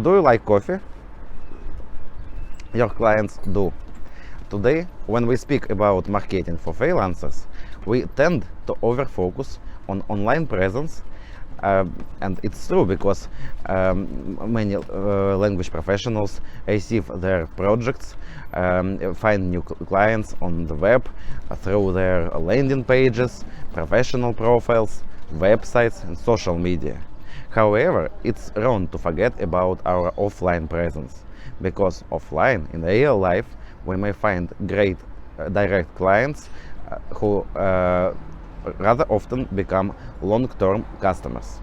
Do you like coffee? Your clients do. Today, when we speak about marketing for freelancers, we tend to over-focus on online presence, and it's true because many language professionals receive their projects, find new clients on the web through their landing pages, professional profiles, websites, and social media. However, it's wrong to forget about our offline presence, because offline, in real life, we may find great direct clients who rather often become long-term customers.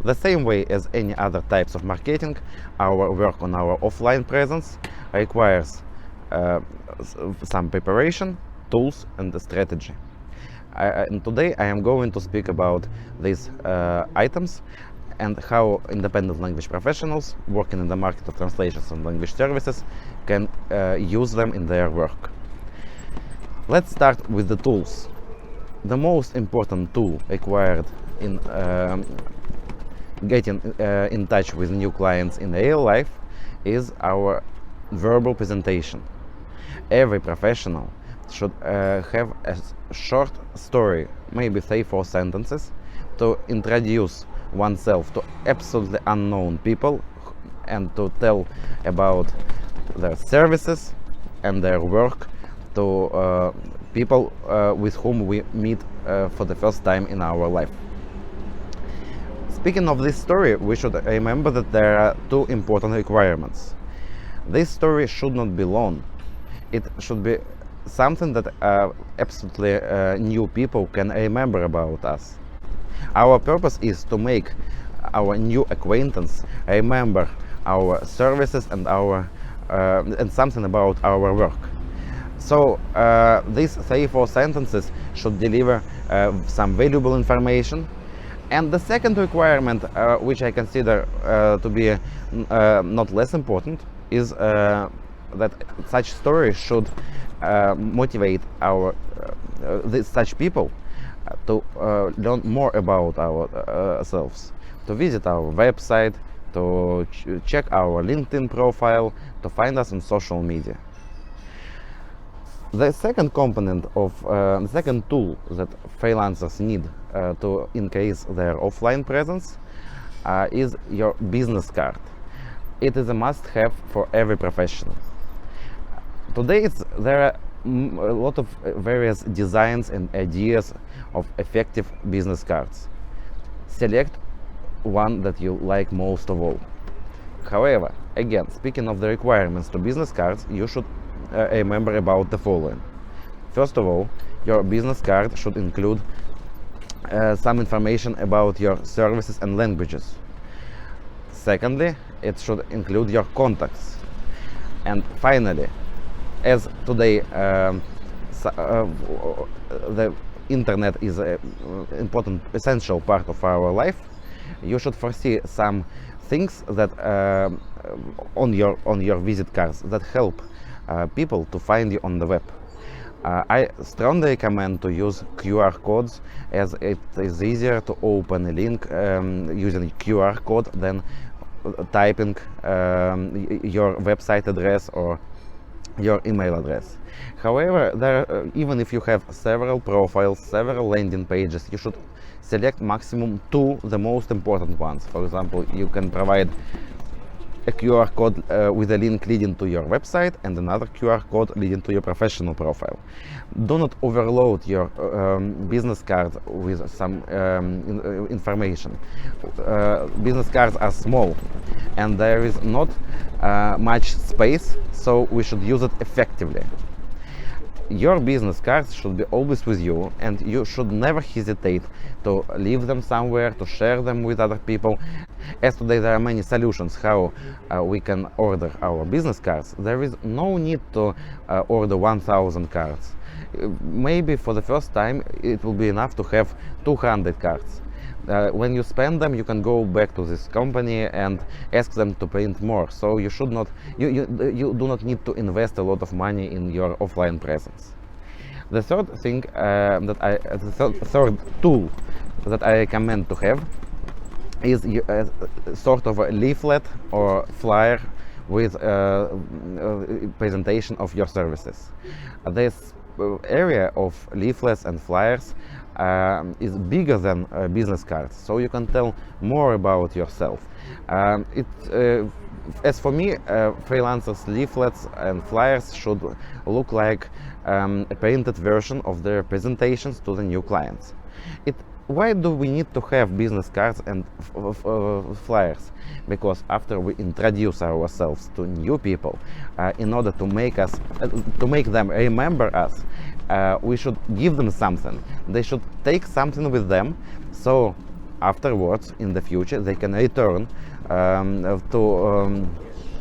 The same way as any other types of marketing, our work on our offline presence requires some preparation, tools, and a strategy. And today I am going to speak about these items and how independent language professionals working in the market of translations and language services can use them in their work. Let's start with the tools. The most important tool required in getting in touch with new clients in real life is our verbal presentation. Every professional should have a short story, maybe 3-4 sentences, to introduce oneself to absolutely unknown people and to tell about their services and their work to people with whom we meet for the first time in our life. Speaking of this story, we should remember that there are two important requirements. This story should not be long. It should be something that absolutely new people can remember about us. Our purpose is to make our new acquaintance remember our services and and something about our work. So these 3-4 sentences should deliver some valuable information. And the second requirement, which I consider to be not less important, is that such stories should motivate such people to learn more about ourselves, to visit our website, to check our LinkedIn profile, to find us on social media. The second component of the second tool that freelancers need to increase their offline presence is your business card. It is a must-have for every professional. Today there are a lot of various designs and ideas of effective business cards. Select one that you like most of all. However, again, speaking of the requirements to business cards, you should remember about the following. First of all, your business card should include some information about your services and languages. Secondly, it should include your contacts. And finally, as today the internet is an important, essential part of our life, you should foresee some things that on your visit cards that help people to find you on the web. I strongly recommend to use QR codes, as it is easier to open a link using QR code than typing your website address or your email address. However, even if you have several profiles, several landing pages, you should select maximum 2, the most important ones. For example, you can provide a QR code with a link leading to your website and another QR code leading to your professional profile. Do not overload your business card with some information. Business cards are small and there is not much space, so we should use it effectively. Your business cards should be always with you, and you should never hesitate to leave them somewhere, to share them with other people. As today there are many solutions how we can order our business cards, there is no need to order 1000 cards. Maybe for the first time it will be enough to have 200 cards. When you spend them, you can go back to this company and ask them to print more. So you should not, you do not need to invest a lot of money in your offline presence. The third thing third tool that I recommend to have is sort of a leaflet or flyer with presentation of your services. This area of leaflets and flyers is bigger than business cards, so you can tell more about yourself. As for me, freelancers' leaflets and flyers should look like a printed version of their presentations to the new clients. Why do we need to have business cards and flyers? Because after we introduce ourselves to new people, in order to make them remember us, we should give them something. They should take something with them, so afterwards, in the future, they can return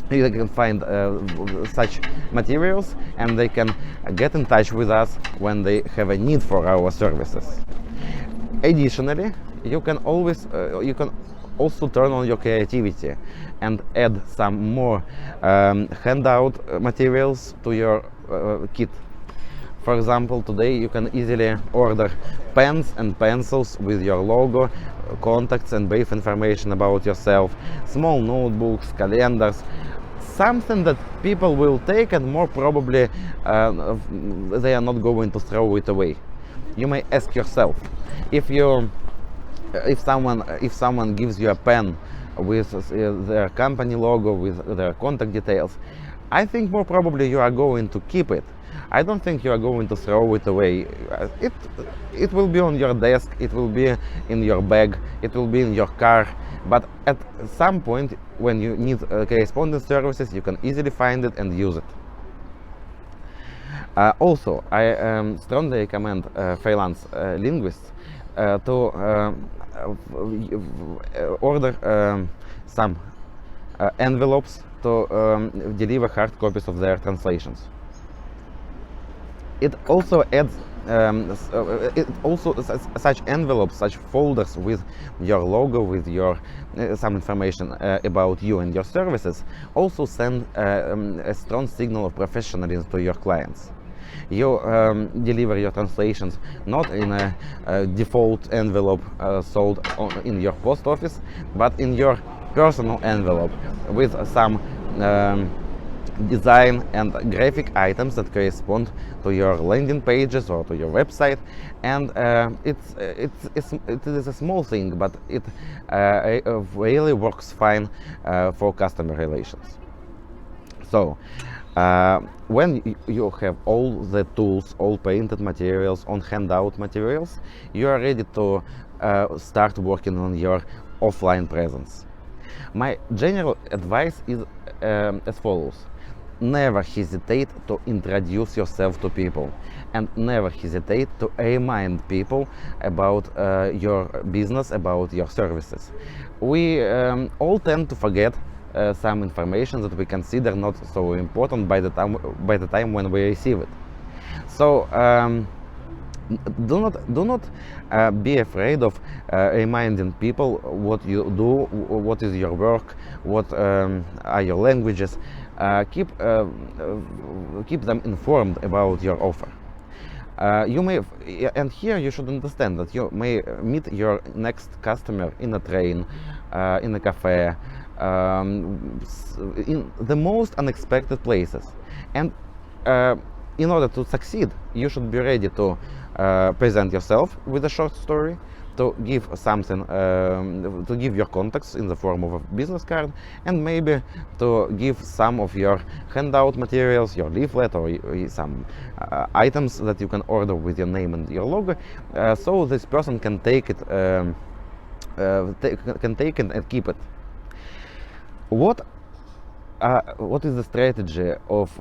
they can find such materials, and they can get in touch with us when they have a need for our services. Additionally, you can also turn on your creativity and add some more handout materials to your kit. For example, today you can easily order pens and pencils with your logo, contacts and brief information about yourself, small notebooks, calendars, something that people will take and more probably they are not going to throw it away. You may ask yourself, if someone gives you a pen with their company logo, with their contact details, I think more probably you are going to keep it. I don't think you are going to throw it away. It will be on your desk, it will be in your bag, it will be in your car, but at some point when you need correspondence services, you can easily find it and use it. Also, I strongly recommend freelance linguists to order some envelopes to deliver hard copies of their translations. It also adds such envelopes, such folders with your logo, with your some information about you and your services, also send a strong signal of professionalism to your clients. You deliver your translations not in a default envelope sold in your post office, but in your personal envelope with some design and graphic items that correspond to your landing pages or to your website, and it is a small thing, but it really works fine for customer relations. So when you have all the tools, all painted materials, on handout materials, you are ready to start working on your offline presence. My general advice is as follows. Never hesitate to introduce yourself to people, and never hesitate to remind people about your business, about your services. We all tend to forget some information that we consider not so important by the time when we receive it. So do not be afraid of reminding people what you do, what is your work, what are your languages. Keep them informed about your offer. And here you should understand that you may meet your next customer in a train, in a cafe, in the most unexpected places. And in order to succeed, you should be ready to present yourself with a short story, to give something, to give your contacts in the form of a business card, and maybe to give some of your handout materials, your leaflet, or some items that you can order with your name and your logo, so this person can take it, and keep it. What is the strategy of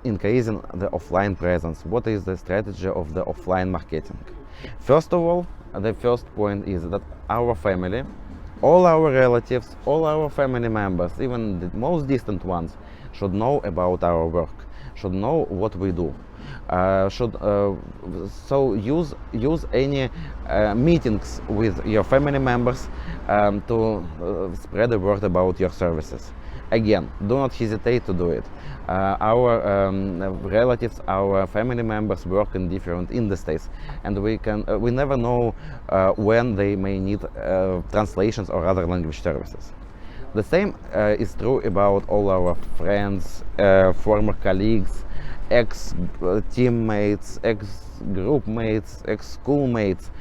increasing the offline presence? What is the strategy of the offline marketing? First of all, the first point is that our family, all our relatives, all our family members, even the most distant ones, should know about our work, should know what we do. So use any meetings with your family members to spread the word about your services. Again, do not hesitate to do it. Our relatives, our family members work in different industries, and we never know when they may need translations or other language services. The same is true about all our friends, former colleagues, ex-teammates, ex-group mates, ex-schoolmates.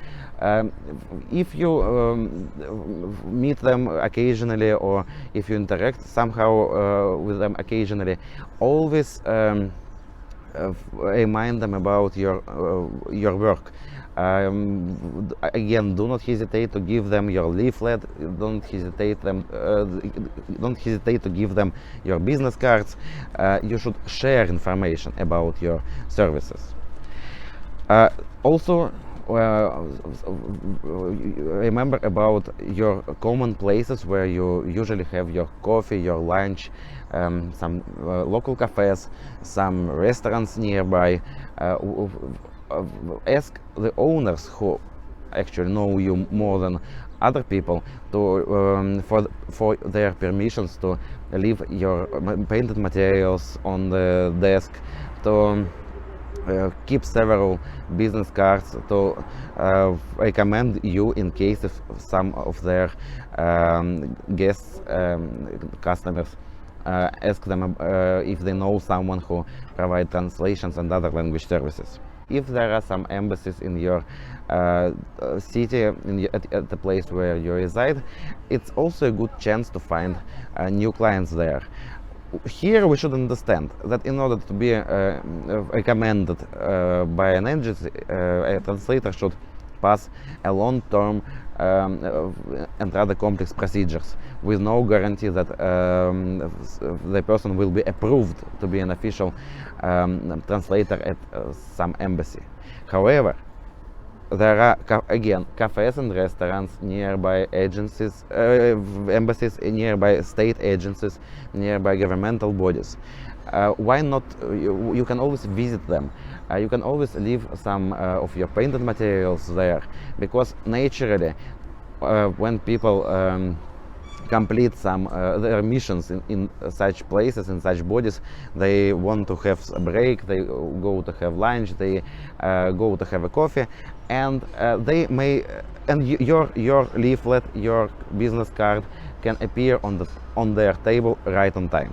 If you meet them occasionally, or if you interact somehow with them occasionally, always remind them about your work. Again, do not hesitate to give them your leaflet. Don't hesitate to give them your business cards. You should share information about your services. Also, remember about your common places where you usually have your coffee, your lunch, some local cafes, some restaurants nearby. Ask the owners who actually know you more than other people to for their permissions to leave your painted materials on the desk, to keep several business cards, to recommend you in case if some of their guests, customers, ask them if they know someone who provides translations and other language services. If there are some embassies in your city, at the place where you reside, it's also a good chance to find new clients there. Here we should understand that in order to be recommended by an agency, a translator should pass a long-term and rather complex procedures with no guarantee that the person will be approved to be an official translator at some embassy. However, there are again cafes and restaurants, nearby agencies, embassies, nearby state agencies, nearby governmental bodies. Why not? You can always visit them. You can always leave some of your painted materials there, because naturally, when people complete some their missions in such places, in such bodies, they want to have a break, they go to have lunch, they go to have a coffee, and they may, and your leaflet, your business card can appear on their table right on time.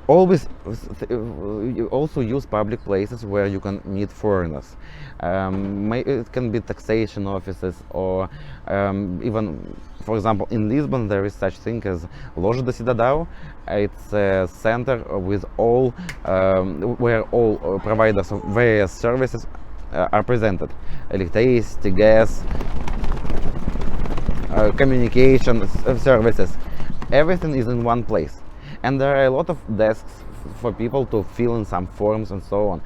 Always you also use public places where you can meet foreigners. It can be taxation offices, or even, for example, in Lisbon there is such thing as Loja da Cidadão. It's a center with all where all providers of various services are presented: electricity, gas, communication services. Everything is in one place. And there are a lot of desks for people to fill in some forms and so on.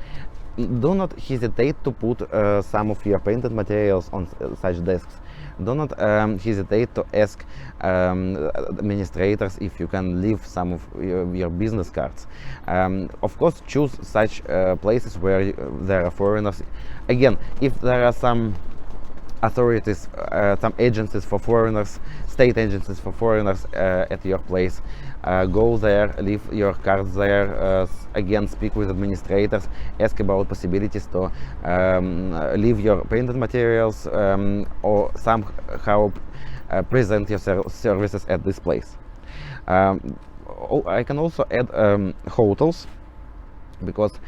Do not hesitate to put some of your painted materials on such desks. Do not hesitate to ask administrators if you can leave some of your business cards. Of course, choose such places where there are foreigners. Again, if there are some authorities, some agencies for foreigners, state agencies for foreigners at your place, go there, leave your cards there. Again, speak with administrators, ask about possibilities to leave your painted materials or somehow present your services at this place. I can also add hotels, because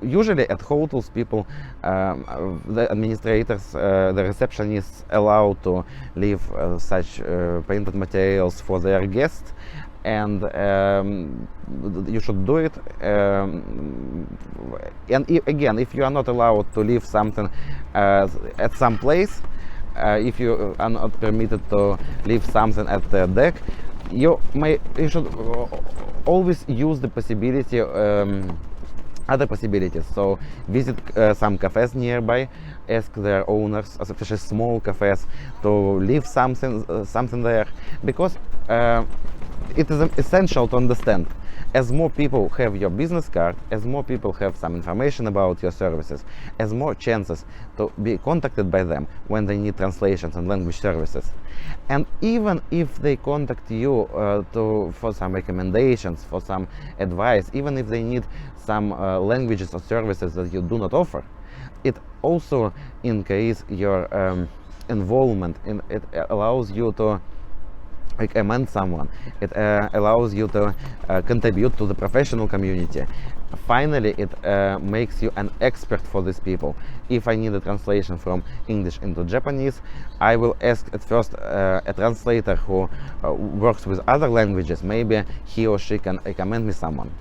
usually at hotels people, the administrators, the receptionists allow to leave such painted materials for their guests, and you should do it. And again, if you are not allowed to leave something at some place, if you are not permitted to leave something at the deck, you should always use the possibility, other possibilities. So visit some cafes nearby, ask their owners, especially small cafes, to leave something there, because it is essential to understand, as more people have your business card, as more people have some information about your services, as more chances to be contacted by them when they need translations and language services. And even if they contact you for some recommendations, for some advice, even if they need some languages or services that you do not offer, it also increases your involvement. It allows you to recommend someone. It allows you to contribute to the professional community. Finally, it makes you an expert for these people. If I need a translation from English into Japanese, I will ask at first a translator who works with other languages. Maybe he or she can recommend me someone.